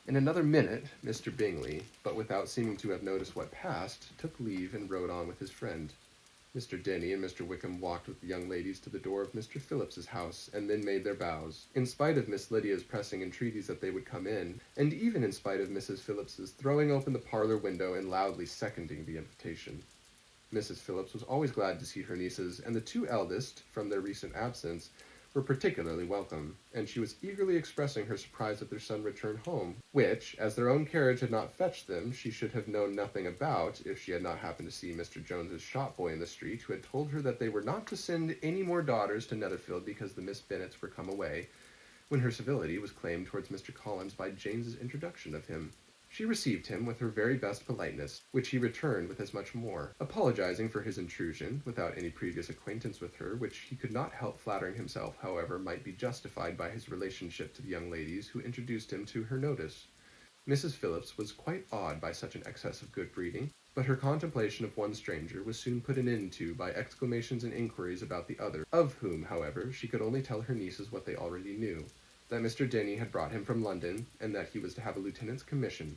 In another minute, Mr. Bingley, but without seeming to have noticed what passed, took leave and rode on with his friend. Mr. Denny and Mr. Wickham walked with the young ladies to the door of Mr. Phillips's house, and then made their bows, in spite of Miss Lydia's pressing entreaties that they would come in, and even in spite of Mrs. Phillips's throwing open the parlour window and loudly seconding the invitation. Mrs. Phillips was always glad to see her nieces, and the two eldest, from their recent absence, were particularly welcome, and she was eagerly expressing her surprise at their son return home, which, as their own carriage had not fetched them, she should have known nothing about if she had not happened to see Mr. Jones's shop-boy in the street, who had told her that they were not to send any more daughters to Netherfield because the Miss Bennets were come away, when her civility was claimed towards Mr. Collins by James's introduction of him. She received him with her very best politeness, which he returned with as much more, apologizing for his intrusion, without any previous acquaintance with her, which he could not help flattering himself, however, might be justified by his relationship to the young ladies who introduced him to her notice. Mrs. Phillips was quite awed by such an excess of good breeding, but her contemplation of one stranger was soon put an end to by exclamations and inquiries about the other, of whom, however, she could only tell her nieces what they already knew, that Mr. Denny had brought him from London, and that he was to have a lieutenant's commission.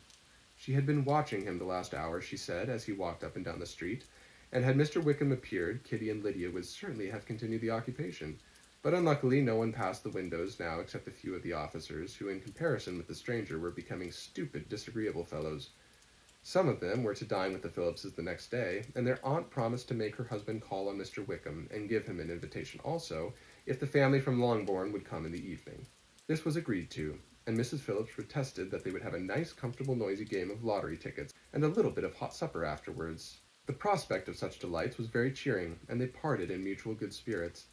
She had been watching him the last hour, she said, as he walked up and down the street, and had Mr. Wickham appeared, Kitty and Lydia would certainly have continued the occupation. But unluckily no one passed the windows now except a few of the officers, who in comparison with the stranger were becoming stupid, disagreeable fellows. Some of them were to dine with the Phillipses the next day, and their aunt promised to make her husband call on Mr. Wickham, and give him an invitation also, if the family from Longbourn would come in the evening. This was agreed to, and Mrs. Phillips protested that they would have a nice, comfortable, noisy game of lottery tickets, and a little bit of hot supper afterwards. The prospect of such delights was very cheering, and they parted in mutual good spirits.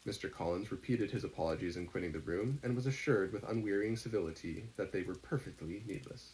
Mr. Collins repeated his apologies in quitting the room, and was assured with unwearying civility that they were perfectly needless.